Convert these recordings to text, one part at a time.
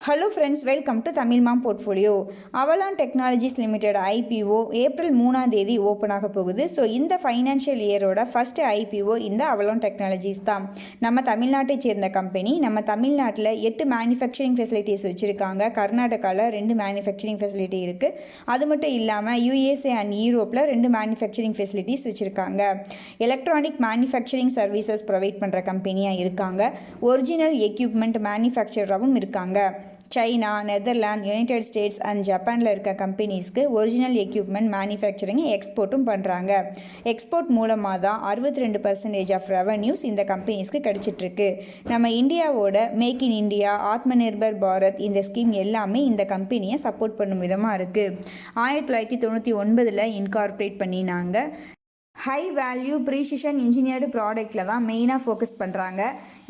Hello friends, welcome to Tamil Mom Portfolio. Avalon Technologies Limited IPO April 3ஆம் தேதி open ஆக போகுது. So இந்த ஃபைனான்ஷியல் இயரோட ஃபர்ஸ்ட் IPO இந்த Avalon Technologies தான். நம்ம தமிழ்நாட்டை சேர்ந்த கம்பெனி. நம்ம தமிழ்நாட்டில் 8 மேனுஃபேக்சரிங் ஃபெசிலிட்டிஸ் வச்சுருக்காங்க. கர்நாடகாவில் 2 மேனுஃபேக்சரிங் ஃபெசிலிட்டி இருக்குது. அது மட்டும் இல்லாமல் USA அண்ட் யூரோப்பில் 2 மேனுஃபேக்சரிங் ஃபெசிலிட்டிஸ் வச்சுருக்காங்க. எலக்ட்ரானிக் மேனுஃபேக்சரிங் சர்வீசஸ் ப்ரொவைட் பண்ணுற கம்பெனியாக இருக்காங்க. ஒரிஜினல் எக்யூப்மெண்ட் மேனுஃபேக்சராகவும் இருக்காங்க. China, Netherlands, United states and ஜப்பானில் இருக்க கம்பெனிஸ்க்கு ஒரிஜினல் எக்யூப்மெண்ட் மேனுஃபேக்சரிங் எக்ஸ்போர்ட்டும் பண்ணுறாங்க. எக்ஸ்போர்ட் மூலமாக தான் 62% ஆஃப் ரெவன்யூஸ் இந்த கம்பெனிஸ்க்கு கிடச்சிட்ருக்கு. நம்ம இந்தியாவோட மேக் இன் இந்தியா, ஆத்ம நிர்பர் பாரத் இந்த ஸ்கீம் எல்லாமே இந்த கம்பெனியை சப்போர்ட் பண்ணும் விதமாக இருக்குது. 1999 இன்கார்பரேட் பண்ணினாங்க. ஹை வேல்யூ ப்ரீசிஷன் இன்ஜினியர்டு ப்ராடக்டில் தான் மெயினாக ஃபோக்கஸ் பண்ணுறாங்க.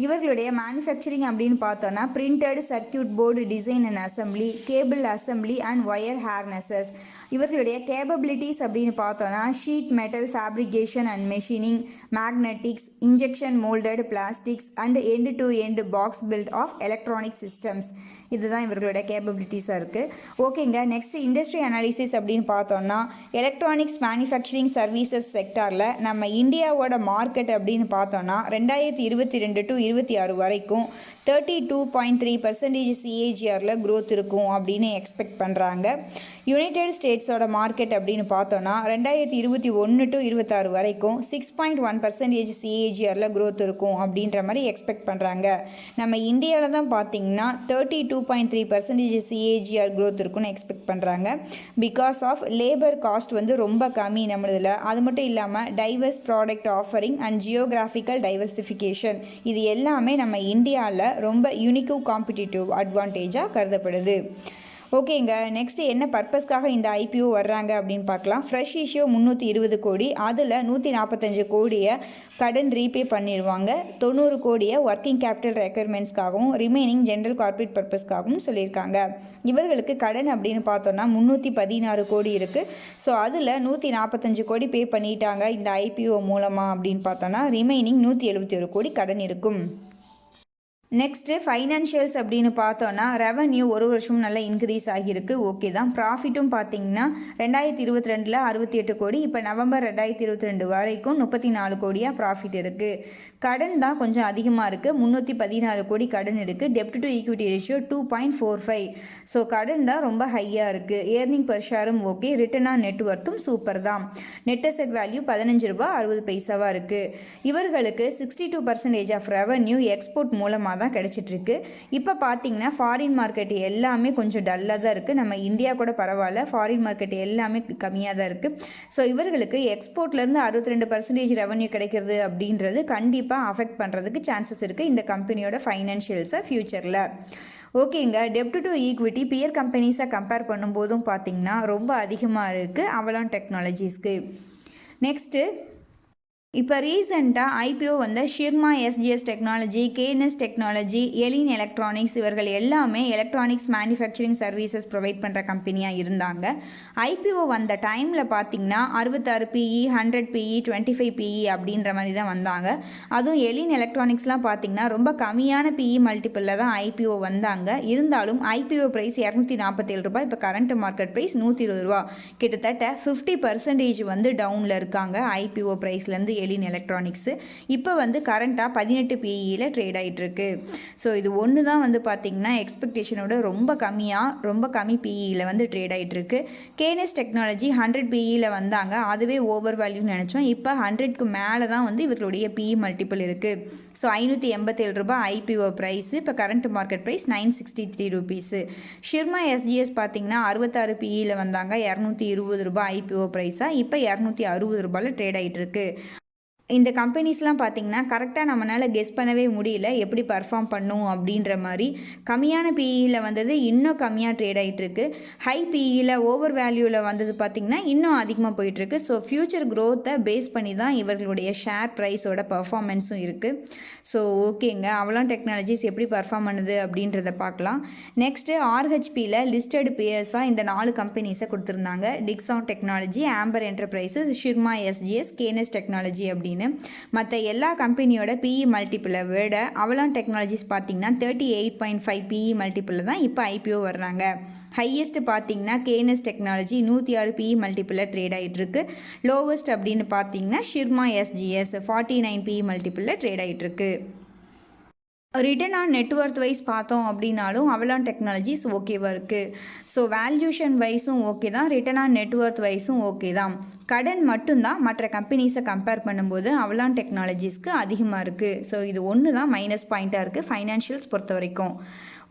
இவர்களுடைய மேனுஃபேக்சரிங் அப்படின்னு பார்த்தோன்னா printed circuit board design and assembly, cable assembly and wire harnesses. இவர்களுடைய கேபபிலிட்டிஸ் அப்படின்னு பார்த்தோன்னா sheet metal fabrication and machining, magnetics, injection moulded plastics and end to end box build of electronic systems. இதுதான் இவர்களுடைய கேபபிலிட்டிஸாக இருக்குது. ஓகேங்க, next industry analysis அப்படின்னு பார்த்தோன்னா electronics manufacturing services செக்டரில் நம்ம இந்தியாவோட மார்க்கெட் அப்படின்னு பார்த்தோன்னா 2022 to 26 வரைக்கும் 32.3% CAGRல க்ரோத் இருக்கும் அப்படின்னு எக்ஸ்பெக்ட் பண்ணுறாங்க. யுனைடெட் ஸ்டேட்ஸோட மார்க்கெட் அப்படின்னு பார்த்தோன்னா 2021 to 26 வரைக்கும் 6.1% CAGRல க்ரோத் இருக்கும் அப்படின்ற மாதிரி எக்ஸ்பெக்ட் பண்ணுறாங்க. நம்ம இந்தியாவில் தான் பார்த்தீங்கன்னா 32.3% CAGR க்ரோத் இருக்குன்னு எக்ஸ்பெக்ட் பண்ணுறாங்க. பிகாஸ் ஆஃப் லேபர் காஸ்ட் வந்து ரொம்ப கம்மி நம்மளதில். அது மட்டும் இல்லாமல் divorce product offering and geographical diversification இது எல்லாமே நம்ம இந்தியாவில் ரொம்ப யூனிக்கும் காம்படிட்டிவ் அட்வான்டேஜாக கருதப்படுது. ஓகேங்க, நெக்ஸ்ட் என்ன பர்பஸ்க்காக இந்த IPO வர்றாங்க அப்படின்னு பார்க்கலாம். ஃப்ரெஷ் இஷ்யூ 320 கோடி, அதில் 145 கோடியை கடன் ரீபே பண்ணிடுவாங்க. 90 கோடியை ஒர்க்கிங் கேபிட்டல் ரெக்யர்மெண்ட்ஸ்க்காகவும் ரிமைனிங் ஜென்ரல் கார்பரேட் பர்பஸ்க்காகவும் சொல்லியிருக்காங்க. இவர்களுக்கு கடன் அப்படின்னு பார்த்தோன்னா 316 கோடி இருக்குது. ஸோ அதில் 145 கோடி பே பண்ணிட்டாங்க இந்த IPO மூலமாக அப்படின்னு பார்த்தோன்னா ரிமைனிங் 171 கோடி கடன் இருக்கும். நெக்ஸ்ட்டு ஃபைனான்ஷியல்ஸ் அப்படின்னு பார்த்தோன்னா ரெவன்யூ ஒரு வருஷமும் நல்லா இன்க்ரீஸ் ஆகியிருக்கு. ஓகே தான். ப்ராஃபிட்டும் பார்த்தீங்கன்னா 2022 68 கோடி, இப்போ நவம்பர் 2022 வரைக்கும் 34 கோடியாக ப்ராஃபிட் இருக்குது. கடன் தான் கொஞ்சம் அதிகமாக இருக்குது. 316 கோடி கடன் இருக்குது. டெப்ட் டு ஈக்விட்டி ரேஷியோ 2.45. ஸோ கடன் தான் ரொம்ப ஹையாக இருக்குது. ஏர்னிங் பர் ஷேரும் ஓகே. ரிட்டர்ன் ஆன் நெட்வொர்த்தும் சூப்பர் தான். நெட் அசெட் வேல்யூ 15 ரூபா 60 பைசாவாக இருக்குது. இவர்களுக்கு 62% ஆஃப் ரெவன்யூ எக்ஸ்போர்ட் மூலமாக தான் கிடைச்சிட்ருக்கு. இப்போ பார்த்தீங்கன்னா ஃபாரின் மார்க்கெட் எல்லாமே கொஞ்சம் டல்லாக தான் இருக்குது. நம்ம இந்தியா கூட பரவாயில்ல, ஃபாரின் மார்க்கெட் எல்லாமே கம்மியாக தான் இருக்குது. ஸோ இவர்களுக்கு எக்ஸ்போர்ட்லேருந்து 62% ரெவன்யூ கிடைக்கிறது அப்படின்றது கண்டிப்பாக அஃபெக்ட் பண்ணுறதுக்கு சான்சஸ் இருக்குது இந்த கம்பெனியோட ஃபைனான்ஷியல்ஸை ஃப்யூச்சரில். ஓகேங்க, டெப்ட் டு ஈக்விட்டி பியர் கம்பெனிஸை கம்பேர் பண்ணும்போதும் பார்த்தீங்கன்னா ரொம்ப அதிகமாக இருக்குது அவலான் டெக்னாலஜிஸ்க்கு. நெக்ஸ்ட்டு இப்போ ரீசெண்டாக IPO வந்த Shirma SGS technology, KNS technology, Elin electronics இவர்கள் எல்லாமே எலக்ட்ரானிக்ஸ் மேனுஃபேக்சரிங் சர்வீசஸ் ப்ரொவைட் பண்ணுற கம்பெனியாக இருந்தாங்க. IPO வந்த டைமில் பார்த்தீங்கன்னா 66 PE, 100 PE, 25 PE அப்படின்ற மாதிரி தான் வந்தாங்க. அதுவும் எலின் எலக்ட்ரானிக்ஸ்லாம் பார்த்தீங்கன்னா ரொம்ப கம்மியான PE மல்டிப்பிளில் தான் IPO வந்தாங்க. இருந்தாலும் IPO ப்ரைஸ் 247 ரூபாய், இப்போ கரண்ட் மார்க்கெட் ப்ரைஸ் 120 ரூபா. கிட்டத்தட்ட 50% வந்து டவுனில் இருக்காங்க IPO ப்ரைஸ்லேருந்து எலின் எலக்ட்ரானிக்ஸு. இப்போ வந்து கரண்ட்டாக 18 PEயில் ட்ரேட் ஆகிட்டுருக்கு. ஸோ இது ஒன்று தான் வந்து பார்த்திங்கன்னா எக்ஸ்பெக்டேஷனோட ரொம்ப கம்மி PEயில் வந்து ட்ரேட் ஆகிட்டுருக்கு. KNS டெக்னாலஜி 100 PEயில் வந்தாங்க. அதுவே ஓவர் வேல்யூன்னு நினச்சோம். இப்போ 100க்கு மேலே தான் வந்து இவர்களுடைய PE மல்டிபிள் இருக்குது. ஸோ 587 ரூபாய் IPO ப்ரைஸு. இப்போ current market price 963 rupees. Shirma SGS பார்த்திங்கன்னா 66 PEயில் வந்தாங்க. 220 ரூபாய் IPO ப்ரைஸாக இப்போ 260 ரூபாயில் ட்ரேட் ஆகிட்டு இருக்கு. இந்த கம்பெனிஸ்லாம் பார்த்திங்கன்னா கரெக்டாக நம்மளால் கெஸ் பண்ணவே முடியல எப்படி பர்ஃபார்ம் பண்ணும் அப்படின்ற மாதிரி. கம்மியான PEயில் வந்தது இன்னும் கம்மியாக ட்ரேட் ஆகிட்டுருக்கு. ஹை PEயில் ஓவர் வேல்யூவில் வந்தது பார்த்திங்கன்னா இன்னும் அதிகமாக போயிட்டுருக்கு. ஸோ ஃப்யூச்சர் க்ரோத்தை பேஸ் பண்ணி தான் இவர்களுடைய ஷேர் ப்ரைஸோட பர்ஃபார்மன்ஸும் இருக்குது. ஸோ ஓகேங்க, அவலான் டெக்னாலஜிஸ் எப்படி பர்ஃபார்ம் பண்ணுது அப்படின்றத பார்க்கலாம். நெக்ஸ்ட்டு RHPயில் லிஸ்டட் பேயர்ஸாக இந்த 4 கம்பெனிஸை கொடுத்துருந்தாங்க. Dixon technology, Amber enterprises, Shirma SGS, KNS technology அப்படின்னு. அப்படின்னு. மற்ற எல்லா கம்பெனியோட பிஇ மல்டிப்பிளை விட அவலான் டெக்னாலஜிஸ் பார்த்திங்கன்னா 38.5 பிஇ மல்டிப்பிளில் தான் இப்போ ஐபிஓ வர்றாங்க. ஹையஸ்ட் பார்த்தீங்கன்னா கேஎன்எஸ் டெக்னாலஜி 106 பிஇ மல்டிப்பிளில் ட்ரேட் ஆகிட்டுருக்கு. லோவஸ்ட் அப்படின்னு பார்த்தீங்கன்னா ஷிர்மா எஸ்ஜிஎஸ் 49 பிஇ மல்டிப்பிளில் ட்ரேட் ஆகிட்டுருக்கு. ரிட்டர்ன் ஆன் நெட்ஒர்த் வைஸ் பார்த்தோம் அப்படின்னாலும் அவலான் டெக்னாலஜிஸ் ஓகேவாக இருக்குது. ஸோ வேல்யூஷன் வைஸும் ஓகே தான், ரிட்டர்ன் ஆன் நெட்ஒர்த் வைஸும் ஓகே தான். கடன் மட்டும்தான் மற்ற கம்பெனிஸை கம்பேர் பண்ணும்போது அவலான் டெக்னாலஜிஸ்க்கு அதிகமாக இருக்குது. ஸோ இது ஒன்று தான் மைனஸ் பாயிண்ட்டாக இருக்குது ஃபைனான்ஷியல்ஸ் பொறுத்த வரைக்கும்.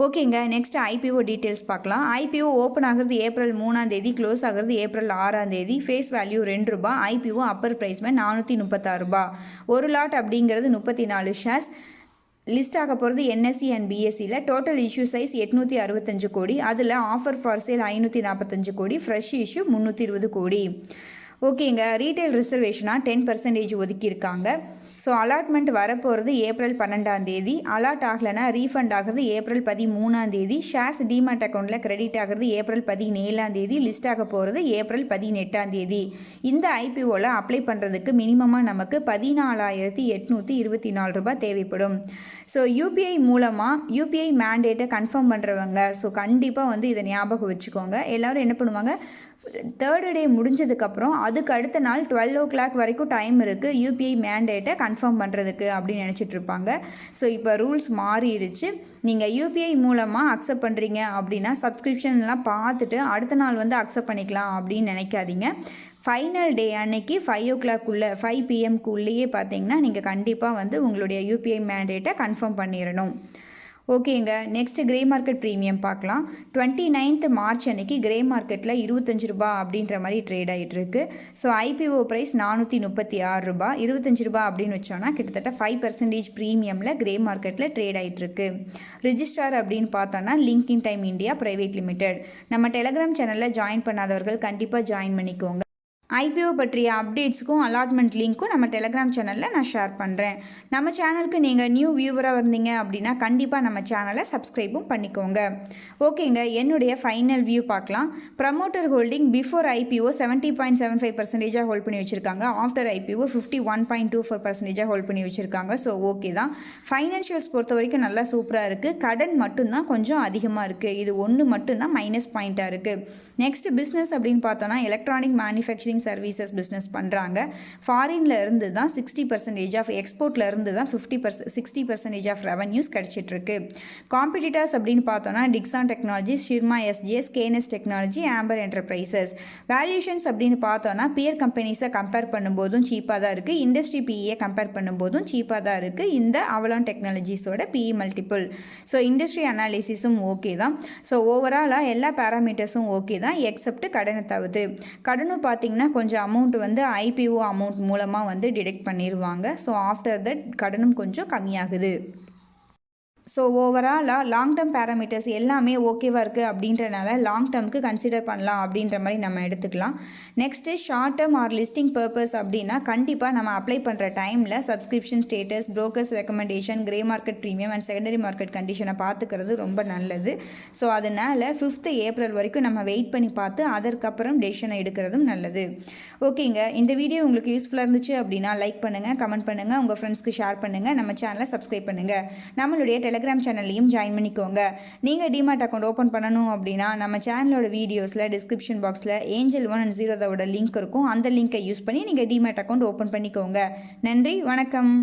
ஓகேங்க, நெக்ஸ்ட் ஐபிஓ டீட்டெயில்ஸ் பார்க்கலாம். ஐபிஓ ஓப்பன் ஆகிறது ஏப்ரல் 3ஆம் தேதி, க்ளோஸ் ஆகிறது ஏப்ரல் 6ஆம் தேதி. Face value ₹2. ஐபிஓ அப்பர் ப்ரைஸ்மே ₹436. ஒரு லாட் அப்படிங்கிறது 34 ஷேர்ஸ். லிஸ்ட் ஆக போகிறது என்எஸ்சி அண்ட் பிஎஸ்சியில். Total issue size 865 crore. அதில் ஆஃபர் ஃபார் சேல் 545 கோடி, ஃப்ரெஷ் இஷ்யூ 320 கோடி. ஓகேங்க, ரீட்டைல் ரிசர்வேஷனாக 10% ஒதுக்கியிருக்காங்க. ஸோ அலாட்மெண்ட் வரப்போகிறது ஏப்ரல் 12ஆம் தேதி. அலாட் ஆகலைன்னா ரீஃபண்ட் ஆகிறது ஏப்ரல் 13ஆம் தேதி. ஷேர்ஸ் டிமேட் அக்கௌண்ட்டில் கிரெடிட் ஆகிறது ஏப்ரல் 17ஆம் தேதி. லிஸ்ட் ஆக போகிறது ஏப்ரல் 18ஆம் தேதி. இந்த ஐபிஓவில் அப்ளை பண்ணுறதுக்கு மினிமமாக நமக்கு ₹14,824 தேவைப்படும். ஸோ யூபிஐ மூலமாக யூபிஐ மேண்டேட்டை கன்ஃபார்ம் பண்ணுறவங்க ஸோ கண்டிப்பாக இதை ஞாபகம் வச்சுக்கோங்க. எல்லோரும் என்ன பண்ணுவாங்க, தேர்டு டே முடிஞ்சதுக்கப்புறம் அதுக்கு அடுத்த நாள் 12 o'clock வரைக்கும் டைம் இருக்குது யூபிஐ மேண்டேட்டை கன்ஃபார்ம் பண்ணுறதுக்கு அப்படின்னு நினச்சிட்ருப்பாங்க. ஸோ இப்போ ரூல்ஸ் மாறிடுச்சு. நீங்கள் யூபிஐ மூலமாக அக்செப்ட் பண்ணுறீங்க அப்படின்னா சப்ஸ்கிரிப்ஷன்லாம் பார்த்துட்டு அடுத்த நாள் அக்செப்ட் பண்ணிக்கலாம் அப்படின்னு நினைக்காதீங்க. ஃபைனல் டே அன்னைக்கு 5 o'clock 5 PM பார்த்தீங்கன்னா நீங்கள் கண்டிப்பாக உங்களுடைய யூபிஐ மேண்டேட்டை கன்ஃபார்ம் பண்ணிடணும். ஓகேங்க, நெக்ஸ்ட் கிரே மார்க்கெட் ப்ரீமியம் பார்க்கலாம். 29th மார்ச் அன்னைக்கு கிரே மார்க்கெட்டில் ₹25 அப்படின்ற மாதிரி ட்ரேட் ஆகிட்டு இருக்கு. So IPO price ₹436. ₹25 அப்படின்னு வச்சோன்னா கிட்டத்தட்ட 5% ப்ரீமியமில் கிரே மார்க்கெட்டில் ட்ரேட் ஆகிட்டு இருக்கு. ரிஜிஸ்டார் அப்படின்னு பார்த்தோன்னா link in time India private limited. நம்ம டெலகிராம் சேனலில் ஜாயின் பண்ணாதவர்கள் கண்டிப்பாக ஜாயின் பண்ணிக்கோங்க. ஐபிஓ பற்றிய அப்டேட்ஸுக்கும் அலாட்மெண்ட் லிங்க்கும் நம்ம டெலகிராம் சேனலில் நான் ஷேர் பண்ணுறேன். நம்ம சேனலுக்கு நீங்கள் நியூ வியூவராக இருந்தீங்க அப்படின்னா கண்டிப்பாக நம்ம சேனலை சப்ஸ்கிரைபும் பண்ணிக்கோங்க. ஓகேங்க, என்னுடைய ஃபைனல் வியூ பார்க்கலாம். Promoter holding before IPO 70.75% hold பண்ணி வச்சுருக்காங்க. ஆஃப்டர் ஐபிஓ 51.24% ஹோல்ட் பண்ணி வச்சுருக்காங்க. ஸோ ஓகே தான். ஃபைனான்ஷியல்ஸ் பொறுத்த வரைக்கும் நல்லா சூப்பராக இருக்குது. கடன் மட்டும்தான் கொஞ்சம் அதிகமாக இருக்குது. இது ஒன்று மட்டும்தான் மைனஸ் பாயிண்ட்டாக இருக்குது. நெக்ஸ்ட் பிஸ்னஸ் அப்படின்னு பார்த்தோன்னா எலக்ட்ரானிக் மேனுஃபேக்சரிங் சர்வீசஸ் பிஸ்னஸ் பண்ணுறாங்க. ஃபாரின்ல இருந்து தான் 60% ஆஃப், எக்ஸ்போர்ட்ல இருந்து தான் 60% ஆஃப் ரெவன்யூஸ் கிடைச்சிட்ருக்கு. காம்படிட்டர்ஸ் அப்படின்னு பார்த்தோன்னா Dixon technologies, Shirma SGS, KNS technology, Amber enterprises. Valuations அப்படின்னு பார்த்தோன்னா பியர் கம்பெனிஸை கம்பேர் பண்ணும்போதும் சீப்பாக தான் இருக்குது. இண்டஸ்ட்ரி பிஇயை கம்பேர் பண்ணும்போதும் சீப்பாக தான் இருக்குது இந்த அவலான் டெக்னாலஜிஸோட பிஇ மல்டிபிள். ஸோ இண்டஸ்ட்ரி அனாலிசிஸும் ஓகே தான். ஸோ ஓவராலாக எல்லா பேராமீட்டர்ஸும் ஓகே தான் எக்ஸப்ட் கடனை தவிர்த்து. கடனும் பார்த்தீங்கன்னா கொஞ்சம் அமௌண்ட் ஐபிஓ அமௌண்ட் மூலமாக டிடெக்ட் பண்ணிடுவாங்க. ஸோ ஆஃப்டர் தட் கடனும் கொஞ்சம் கம்மியாகுது. ஸோ ஓவராலாக லாங் டேர்ம் பேராமீட்டர்ஸ் எல்லாமே ஓகேவாக இருக்குது அப்படின்றனால லாங் டேர்முக்கு கன்சிடர் பண்ணலாம் அப்படின்ற மாதிரி நம்ம எடுத்துக்கலாம். Next short term or listing purpose அப்படின்னா கண்டிப்பாக நம்ம அப்ளை பண்ணுற டைமில் subscription status, brokers recommendation, grey market premium and secondary market கண்டிஷனை பார்த்துக்கிறது ரொம்ப நல்லது. ஸோ அதனால் 5th ஏப்ரல் வரைக்கும் நம்ம வெயிட் பண்ணி பார்த்து அதற்கப்புறம் டெசிஷனை எடுக்கிறதும் நல்லது. ஓகேங்க, இந்த வீடியோ உங்களுக்கு யூஸ்ஃபுல்லாக இருந்துச்சு அப்படின்னா லைக் பண்ணுங்கள், கமெண்ட் பண்ணுங்கள், உங்கள் ஃப்ரெண்ட்ஸ்க்கு ஷேர் பண்ணுங்கள், நம்ம சேனலை சப்ஸ்கிரைப் பண்ணுங்கள். நம்மளுடைய டெலகிராம் சேனல்லையும் ஜாயின் பண்ணிக்கோங்க. நீங்கள் டிமாட் அக்கௌண்ட் ஓப்பன் பண்ணணும் அப்படின்னா நம்ம சேனலோட வீடியோஸில் டிஸ்கிரிப்ஷன் பாக்ஸில் ஏஞ்சல் 1 அண்ட் ஜீரோதாவோட லிங்க் இருக்கும். அந்த லிங்கை யூஸ் பண்ணி நீங்கள் டிமாட் அக்கௌண்ட் ஓப்பன் பண்ணிக்கோங்க. நன்றி, வணக்கம்.